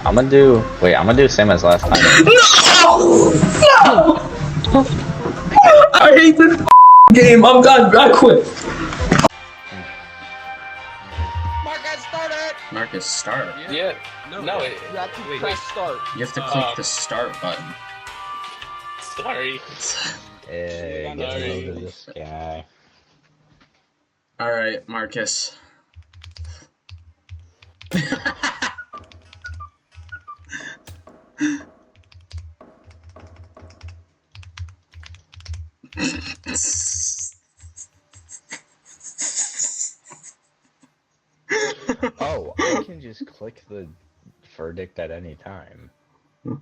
I'm gonna do. Wait, I'm gonna do the same as last time. No! No! I hate this game. I'm done. I quit. Marcus, start. Yeah. No, You have to press start. You have to click the start button. Sorry. Hey, get Sorry. a load of this guy. Alright, Marcus. Oh, I can just click the verdict at any time. Okay.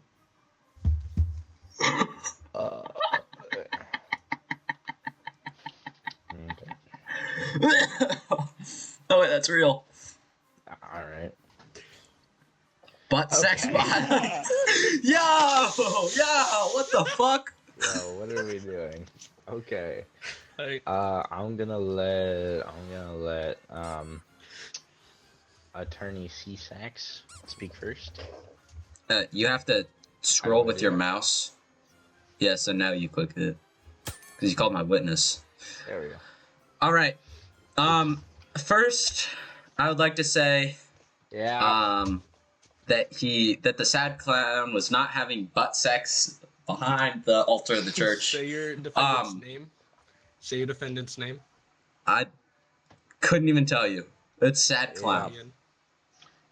Oh wait, that's real. Alright. Butt sex Okay. behind. Yo! What the fuck? Yo, what are we doing? Okay. Hey. I'm gonna let Attorney C-Sax speak first. You have to scroll with your mouse. Yeah, so now you click it. Because you called my witness. There we go. Alright. First, I would like to say, Yeah. that the sad clown was not having butt sex behind the altar of the church. Say your defendant's name. Say your defendant's name. I couldn't even tell you. It's sad clown.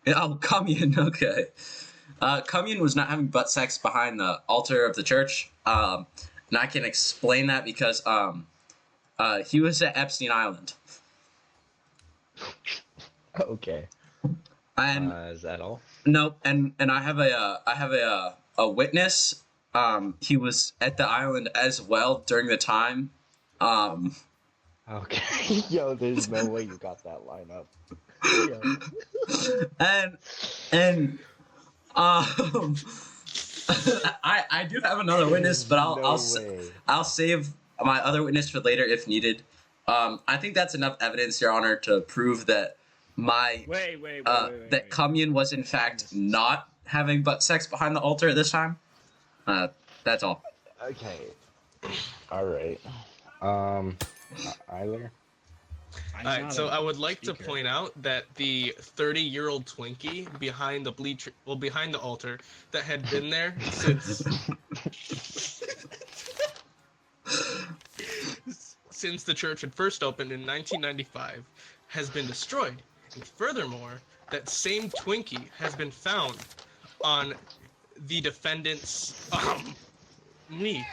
Oh, Communion, okay. Communion was not having butt sex behind the altar of the church. And I can explain that because he was at Epstein Island. Okay. And Is that all? no, and I have a witness. He was at the island as well during the time. Okay. Yo, there's no way you got that line up. and I do have another witness, but I'll save my other witness for later if needed. I think that's enough evidence, Your Honor, to prove that that Communion was in fact not having butt sex behind the altar at this time. That's all. Okay. All right. Either. Alright, so I would like to point out that the 30-year-old Twinkie behind the altar that had been there since the church had first opened in 1995 has been destroyed. And furthermore, that same Twinkie has been found on the defendant's knee.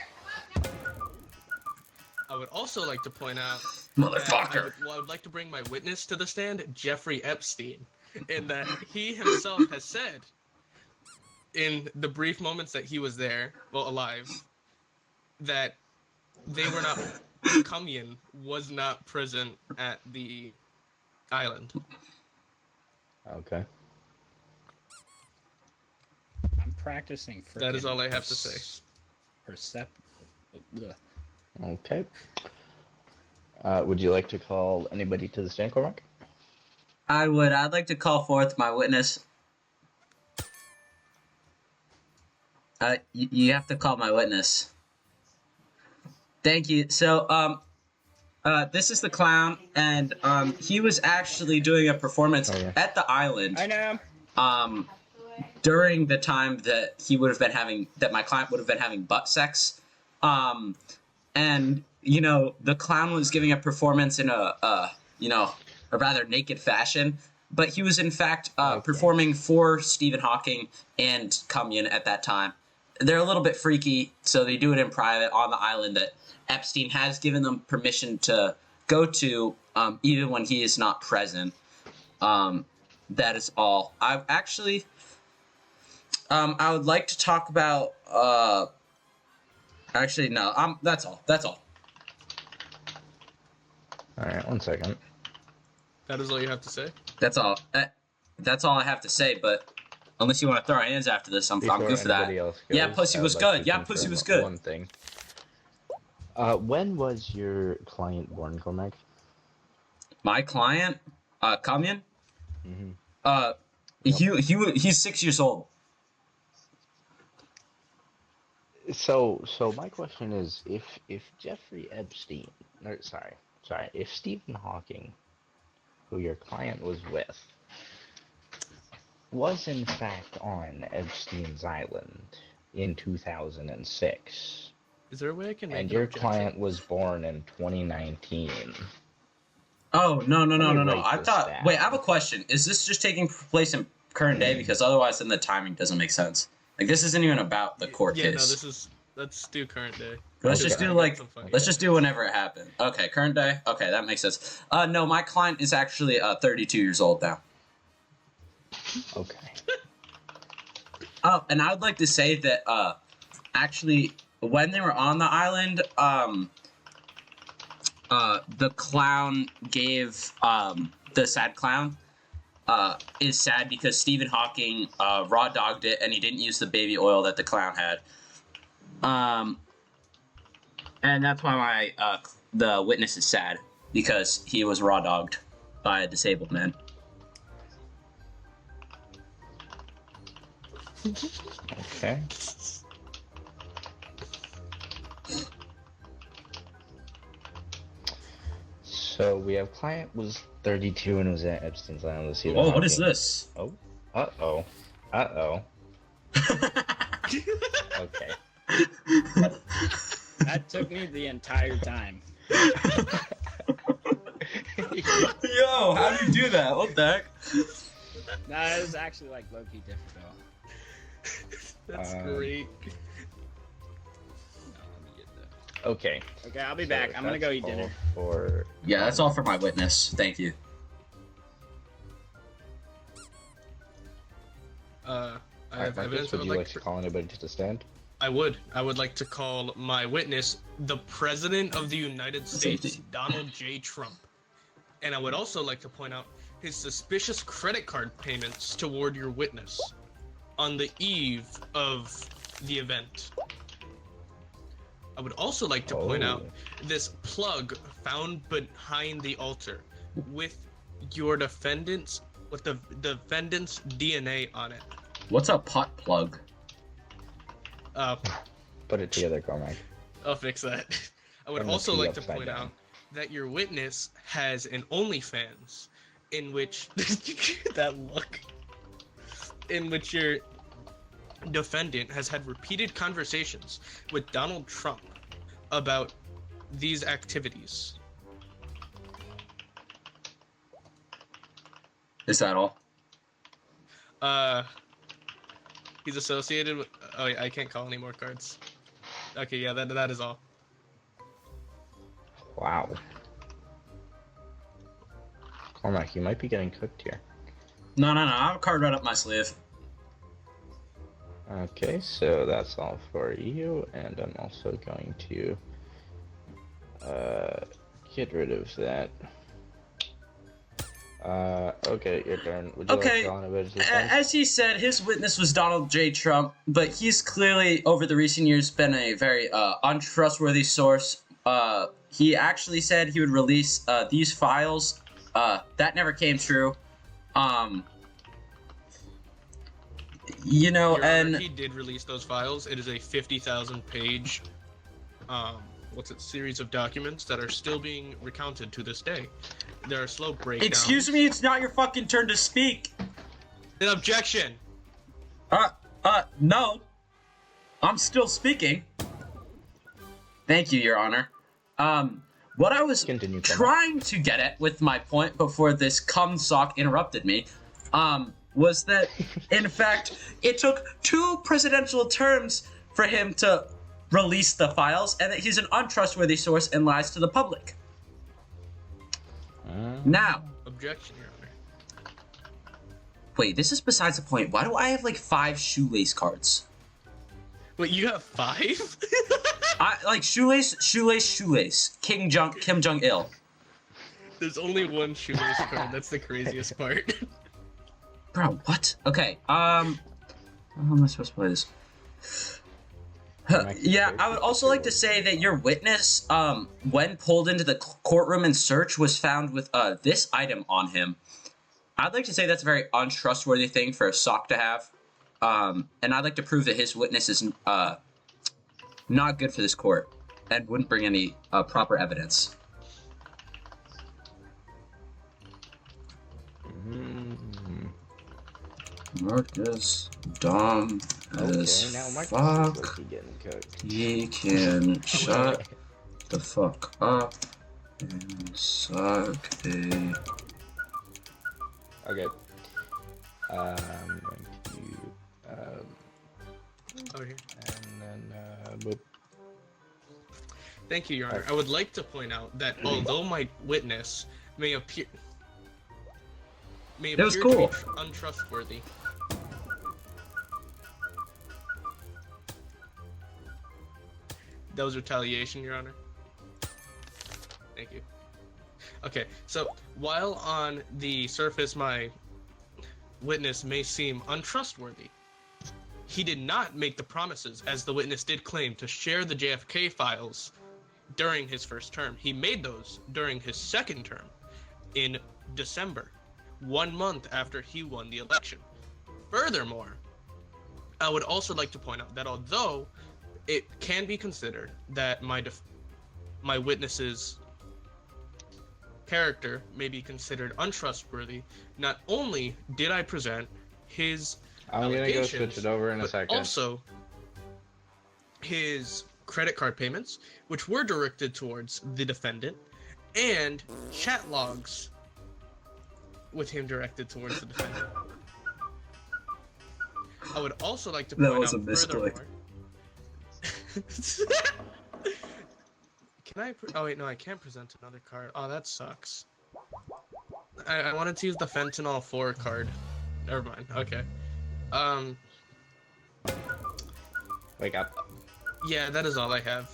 I would also like to point out Motherfucker. I would like to bring my witness to the stand, Jeffrey Epstein, in that he himself has said in the brief moments that he was there, well, alive, that they were not, Communion was not present at the island. Okay. I'm practicing for That is all I have to say. Okay. Would you like to call anybody to the stand, Cormac? I would. I'd like to call forth my witness. You have to call my witness. Thank you. So, this is the clown, and he was actually doing a performance at the island. I know. During the time that my client would have been having butt sex, and the clown was giving a performance in a rather naked fashion, but he was in fact performing for Stephen Hawking and Communion at that time. They're a little bit freaky, so they do it in private on the island that Epstein has given them permission to go to, even when he is not present. That is all. I would like to talk about. Actually, no. That's all. All right. 1 second. That is all you have to say? That's all. That's all I have to say. But unless you want to throw our hands after this, I'm good for that. Yeah, pussy was good. Yeah, pussy was good. One thing. When was your client born, Cormac? My client, Communion. Mm-hmm. He's 6 years old. So my question is, if Jeffrey Epstein, or sorry, if Stephen Hawking, who your client was with, was in fact on Epstein's island in 2006, Is there a way I can make and an your objection? client was born in 2019. Oh, no, no, Let no, me no, no. write I this thought. Wait, I have a down. question. Is this just taking place in current day? Because otherwise, then the timing doesn't make sense. Like, this isn't even about the court Yeah, no, case. let's do current day. Let's Okay. just do I got like. some funny Let's just do ideas. whenever it happened. Okay, current day. Okay, that makes sense. No, my client is actually 32 years old now. Okay. Oh, and I would like to say that actually, when they were on the island, the clown gave the sad clown is sad because Stephen Hawking raw dogged it and he didn't use the baby oil that the clown had. And that's why my the witness is sad because he was raw dogged by a disabled man. Okay. So we have client was 32 and was at Epstein's Island with Stephen Oh, Hawking. what is this? Oh. Uh-oh. Uh-oh. Okay. That took me the entire time. Yo, how do you do that? What the heck? That is actually like low-key difficult. That's Um, great. No, let me get that. Okay. Okay, I'll be So back. I'm gonna go that's eat dinner. all For Yeah, that's all for my witness. Thank you. I Alright, have Marcus, evidence. I would would you like like to call anybody to the stand? I would like to call my witness the President of the United States, Safety. Donald J. Trump. And I would also like to point out his suspicious credit card payments toward your witness on the eve of the event. I would also like to point out this plug found behind the altar with your defendant's DNA on it. What's a pot plug? Put it together, Cormac. I'll fix that. I would Turn the also P like to upside point down. out that your witness has an OnlyFans in which that look in which your defendant has had repeated conversations with Donald Trump about these activities. Is that all? He's associated with. Oh, yeah, I can't call any more cards. Okay, yeah, that is all. Wow. Cormac, you might be getting cooked here. No, I have a card right up my sleeve. Okay, so that's all for you, and I'm also going to get rid of that. Okay, your turn. Would you like Okay, to call anybody to the stand? as he said, his witness was Donald J. Trump, but he's clearly, over the recent years, been a very untrustworthy source. He actually said he would release these files. That never came true. You know, Your Honor, and he did release those files. It is a 50,000 page series of documents that are still being recounted to this day. There are slow breakdowns. excuse me, it's not your fucking turn to speak. An objection. No. I'm still speaking. Thank you, Your Honor. What I was Continue, Cormac. trying to get at with my point before this cum sock interrupted me, was that, in fact, it took 2 presidential terms for him to release the files, and that he's an untrustworthy source and lies to the public. Now, Objection, Your Honor. wait, this is besides the point. Why do I have like 5 shoelace cards? Wait, you have 5? I like shoelace. Kim Jong Il. There's only one shoelace card. That's the craziest part. Bro, what? Okay, how am I supposed to play this? Yeah, I would also like to say that your witness, when pulled into the courtroom and search, was found with this item on him. I'd like to say that's a very untrustworthy thing for a sock to have. And I'd like to prove that his witness is not good for this court and wouldn't bring any proper evidence. Marcus Dom as Okay, now Marcus fuck. is low-key getting cooked. He can shut the fuck up and suck a. Okay. I'm going to Over here. and then boop. Thank you, Your Honor. I would like to point out that although my witness may appear That was to cool. be untrustworthy, that was retaliation, Your Honor. Thank you. Okay, so while on the surface my witness may seem untrustworthy, he did not make the promises, as the witness did claim, to share the JFK files during his first term. He made those during his second term in December, 1 month after he won the election. Furthermore, I would also like to point out that although it can be considered that my witness's character may be considered untrustworthy, not only did I present his I'm gonna go switch allegations, it over in a but second. also his credit card payments, which were directed towards the defendant, and chat logs with him directed towards the defendant. I would also like to That point was out a misclick. furthermore. Can I? Oh wait, no, I can't present another card. Oh, that sucks. I wanted to use the fentanyl 4 card. Never mind. Okay. Wake up. Yeah, that is all I have.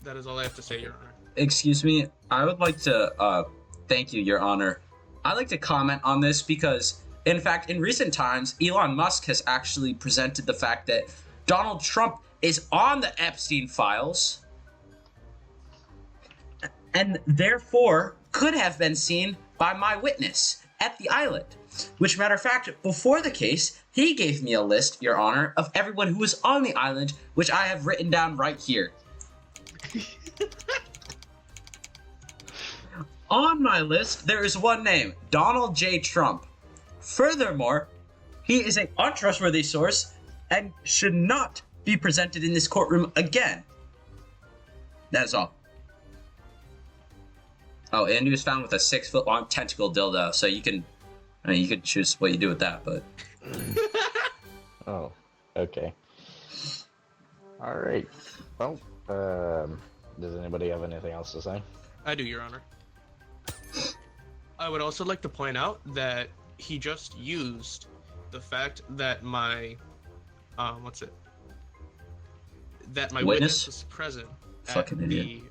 That is all I have to say, Your Honor. Excuse me, I would like to thank you, Your Honor. I'd like to comment on this because, in fact, in recent times, Elon Musk has actually presented the fact that Donald Trump is on the Epstein files and therefore could have been seen by my witness at the island. Which, matter of fact, before the case, he gave me a list, Your Honor, of everyone who was on the island, which I have written down right here. On my list, there is one name, Donald J. Trump. Furthermore, he is an untrustworthy source and should not be presented in this courtroom again. That is all. Oh, and he was found with a 6-foot-long tentacle dildo, so you can choose what you do with that, but... Oh, okay. All right. Well, does anybody have anything else to say? I do, Your Honor. I would also like to point out that he just used the fact that my, that my witness was present Fucking at idiot.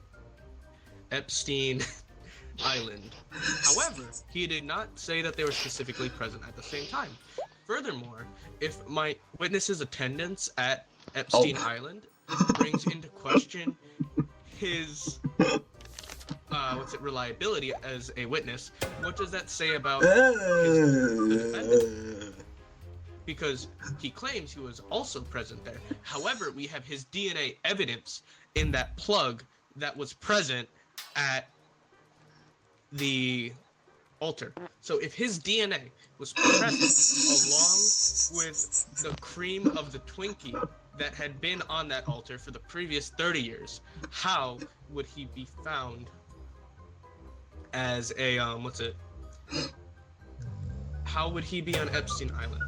the Epstein Island. However, he did not say that they were specifically present at the same time. Furthermore, if my witness's attendance at Epstein Island brings into question his reliability as a witness, what does that say about the defendant? Because he claims he was also present there. However, we have his DNA evidence in that plug that was present at the altar. So if his DNA was present along with the cream of the Twinkie that had been on that altar for the previous 30 years, how would he be found as a, how would he be on Epstein Island?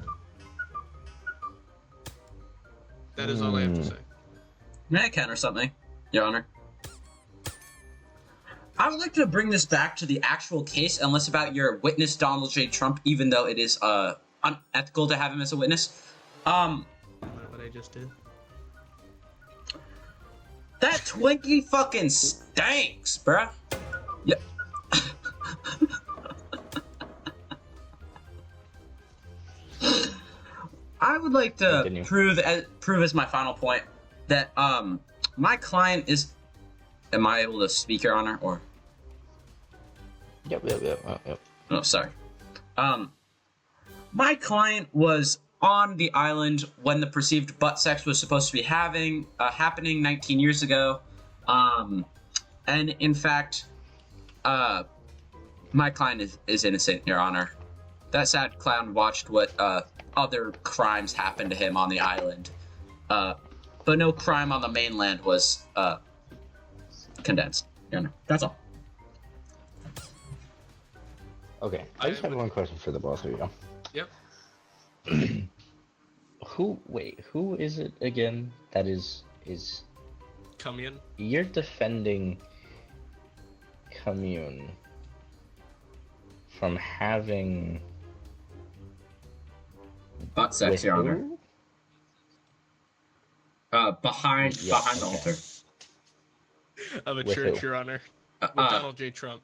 That is all I have to say. May I counter something, Your Honor? I would like to bring this back to the actual case and less about your witness, Donald J. Trump, even though it is unethical to have him as a witness. What I just did. That Twinkie fucking stinks, bruh. Yep. I would like to Continue. prove as my final point that my client is. Am I able to speak, Your Honor, or? Yep. Oh, sorry. My client was on the island when the perceived butt sex was supposed to be happening 19 years ago. And in fact, my client is innocent, Your Honor. That sad clown watched what other crimes happened to him on the island. But no crime on the mainland was condensed. Your Honor. That's all. Okay, I just have one question for the both of you. Yep. Who is it again that is Commune. you're defending Commune from having Butt sex, with Your Honor. who? Behind Yeah, the okay. altar. Of a With church, who? Your Honor. Uh, With uh, Donald J. Trump.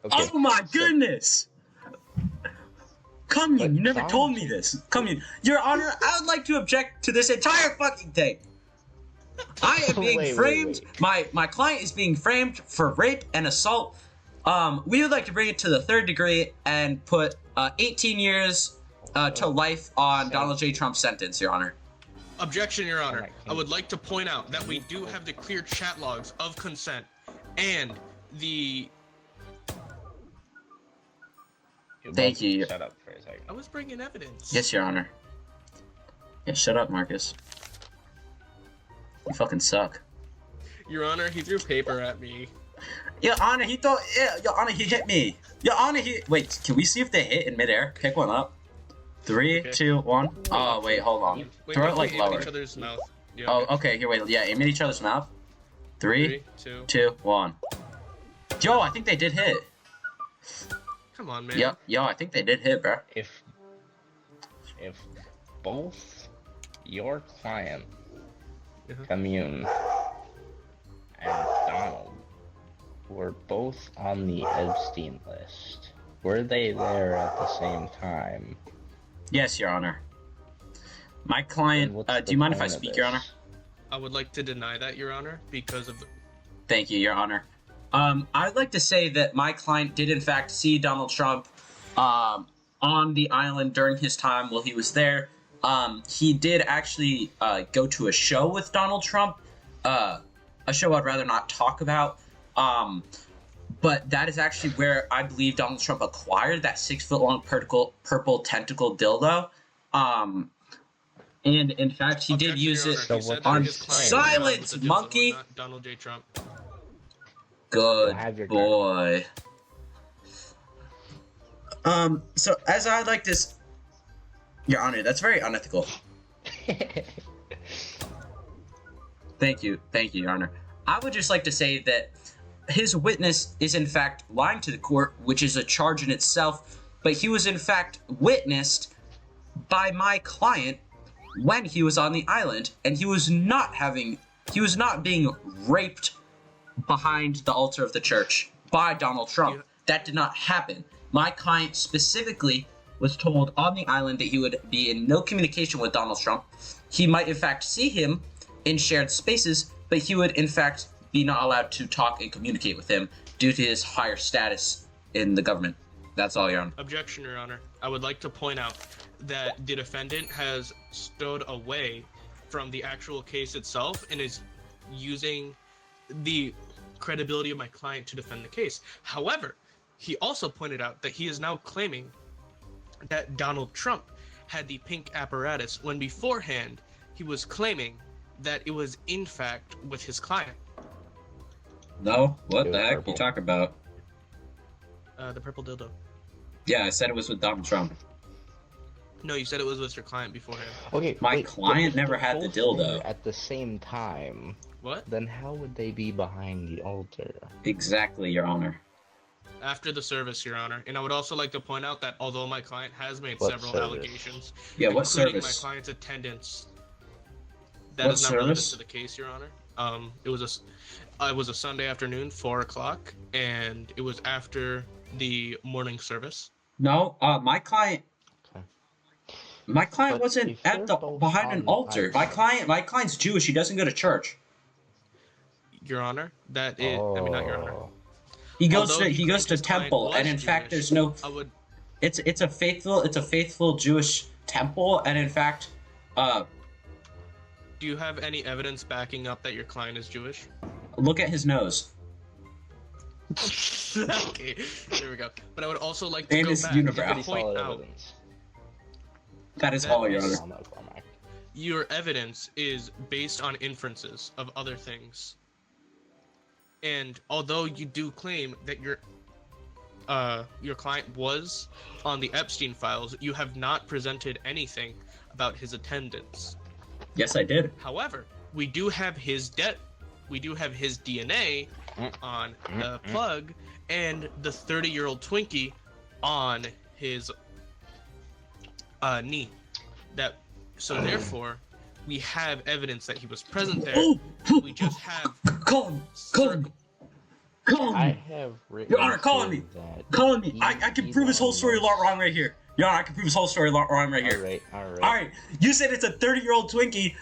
Okay, Oh my so- goodness! Commune, But you never Donald told me J- this. Commune, Your Honor, I would like to object to this entire fucking thing. I am being Wait, framed. wait. My client is being framed for rape and assault. We would like to bring it to the 3rd degree and put 18 years to life on Donald J. Trump's sentence, Your Honor. Objection, Your Honor. Alright, I would like to point out that we do have the clear chat logs of consent and the. Thank you. Shut up for a second. I was bringing evidence. Yes, Your Honor. Yeah, shut up, Marcus. You fucking suck. Your Honor, he threw paper at me. Your Honor, he thought. Yeah, Your Honor, he hit me. Your Honor, he. Wait, can we see if they hit in midair? Pick one up. 3, Okay. 2, 1. Oh, wait, hold on. Wait, Throw we it like aim at lower. each other's mouth. Yeah, Oh, okay, here, wait. Yeah, aim at each other's mouth. 3, 3, 2. 2, 1. Yo, I think they did hit. Come on, man. Yo, I think they did hit, bro. If both your client, Uh-huh. Commune, and Donald were both on the Epstein list, were they there at the same time? Yes, Your Honor. My Then client. what's Do the you mind if I point of speak, Your Honor? this? I would like to deny that, Your Honor, because of. Thank you, Your Honor. I'd like to say that my client did in fact see Donald Trump on the island during his time while he was there. He did actually go to a show with Donald Trump, a show I'd rather not talk about. But that is actually where I believe Donald Trump acquired that 6-foot-long purple tentacle dildo. And in fact, he did Objection, use Your it. Honor. So He said what's that on his client silence, was a dildo, monkey. not Donald J. Trump. Good Have your boy. So as I like this, Your Honor, that's very unethical. Thank you, Your Honor. I would just like to say that his witness is in fact lying to the court, which is a charge in itself, but he was in fact witnessed by my client when he was on the island, and he was not being raped behind the altar of the church by Donald Trump. Yeah. That did not happen. My client specifically was told on the island that he would be in no communication with Donald Trump. He might in fact see him in shared spaces, but he would in fact be not allowed to talk and communicate with him due to his higher status in the government. That's all, Your Honor. Objection, Your Honor. I would like to point out that the defendant has stood away from the actual case itself and is using the credibility of my client to defend the case. However, he also pointed out that he is now claiming that Donald Trump had the pink apparatus when beforehand he was claiming that it was in fact with his client. No? What It the was heck purple. you talking about? The purple dildo. Yeah, I said it was with Donald Trump. No, you said it was with your client beforehand. Okay, My wait, client if never they're had the both dildo. there at the same time, What? then how would they be behind the altar? Exactly, Your Honor. After the service, Your Honor. And I would also like to point out that although my client has made What several service? allegations, Yeah, what including service? my client's attendance, that What is not relevant service? to the case, Your Honor. It was a Sunday afternoon, 4:00, and it was after the morning service. No, my client. Okay. My client But wasn't if at the they're both behind on an the altar. My client's Jewish. He doesn't go to church. Your Honor, that is, I mean, not Your Honor. Oh. He goes Although to claims temple, was and in fact, Jewish, there's no. I would. It's a faithful Jewish temple, and in fact, Do you have any evidence backing up that your client is Jewish? look at his nose. Okay, there we go. But I would also like to Name go is back Unibrow. and point Solid out evidence. That is That all, Your is- Honor. I'll know, Cormac. your evidence is based on inferences of other things. And although you do claim that your client was on the Epstein files, you have not presented anything about his attendance. Yes, I did. However, we do have his DNA on the plug and the 30-year-old Twinkie on his knee. Therefore, we have evidence that he was present there. Oh, We just have call him. Call him. Call I him. have written Your Honor, call here me. that Call me. he- I can he prove his whole story lost- wrong right here. Your Honor, I can prove his whole story wrong right here. Alright. All right, you said it's a 30-year-old Twinkie.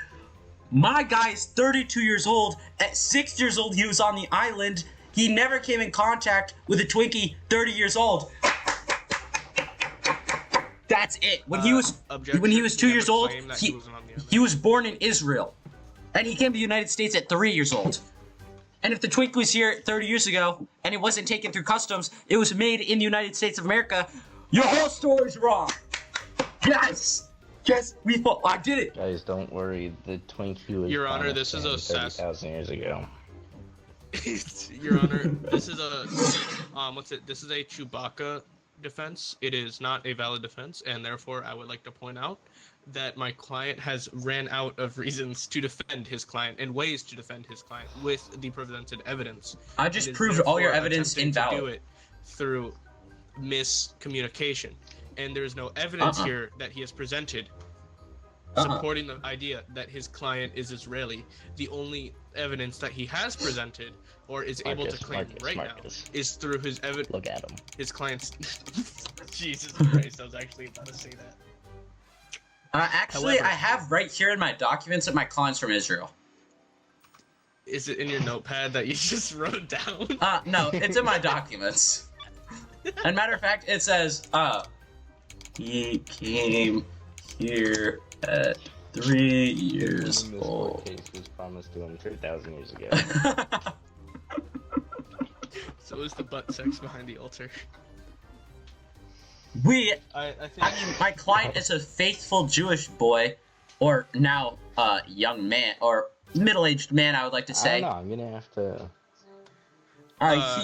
My guy is 32 years old. At 6 years old, he was on the island. He never came in contact with a Twinkie 30 years old. That's it. When he was objection, 2 you years have a old, claim that he wasn't on the island. he was born in Israel, and he came to the United States at 3 years old. And if the Twinkie was here 30 years ago and it wasn't taken through customs, it was made in the United States of America. Your whole story's wrong. Yes. Yes, I did it. Guys, don't worry. The Twinkie was Your Honor, promised this is to him a sass- 30,000 years ago. Your Honor, this is a This is a Chewbacca defense. It is not a valid defense, and therefore I would like to point out that my client has ran out of reasons to defend his client and ways to defend his client with the presented evidence. I just And is proved all your therefore evidence attempting to invalid. do it through miscommunication, and there's no evidence here that he has presented supporting the idea that his client is Israeli. The only evidence that he has presented or is able to claim right now is through his Look at him. his client's. Jesus Christ! I was actually about to say that. Actually, However- I have right here in my documents that my client's from Israel. Is it in your notepad that you just wrote down? No, it's in my documents. And matter of fact, it says, he came here at 3 years This court old. case was promised to him 3,000 years ago. So is the butt sex behind the altar. I think. I mean, my client is a faithful Jewish boy, or now, young man, or middle-aged man, I would like to I say. don't know. I'm gonna have to.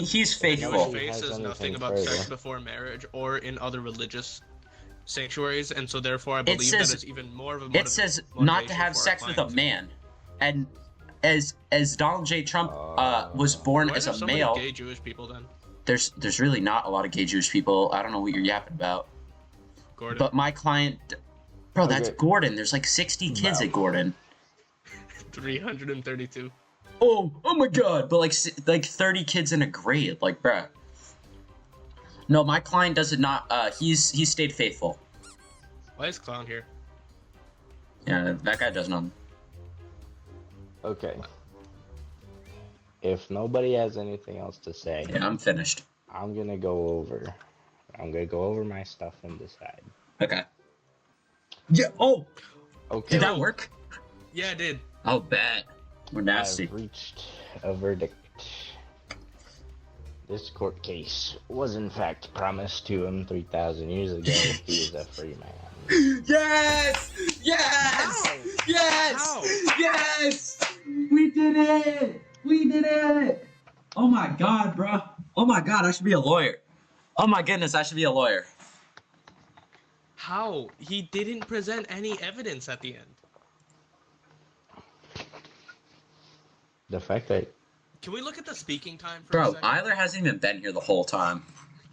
He's faithful. Jewish He faith has says anything nothing about further. sex before marriage or in other religious sanctuaries, and so therefore I believe says- that is even more of a It says not to have sex with a man. And as Donald J. Trump was born Why as are a there so many male, gay Jewish people then? there's really not a lot of gay Jewish people. I don't know what you're yapping about. Gordon. But my client, bro, that's Okay. Gordon. There's like 60 kids Wow. at Gordon. 332. Oh my god! But like 30 kids in a grade, like, bruh. No, my client does not. He's stayed faithful. Why is Clown here? Yeah, that guy does nothing. Okay. If nobody has anything else to say, Yeah, I'm finished. I'm gonna go over my stuff and decide. Okay. Yeah. Oh, Okay. did that work? Yeah, it did. I'll bet. We're nasty. I've reached a verdict. This court case was in fact promised to him 3,000 years ago. He is a free man. Yes! Yes! How? Yes! How? Yes! We did it! We did it! Oh my god, bro. Oh my god, I should be a lawyer. Oh my goodness, I should be a lawyer. How? He didn't present any evidence at the end. The fact that Can we look at the speaking time for a Bro, second? Eiler hasn't even been here the whole time.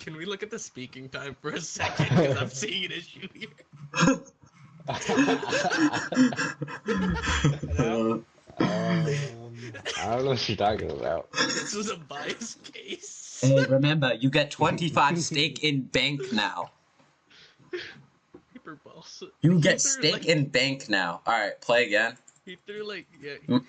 Can we look at the speaking time for a second? Because I'm seeing an issue here. I don't know what you're talking about. This was a bias case. Hey, remember, you get 25 steak in bank now. Paper balls. You He get threw, steak like- in bank now. Alright, play again. He threw like yeah. Mm.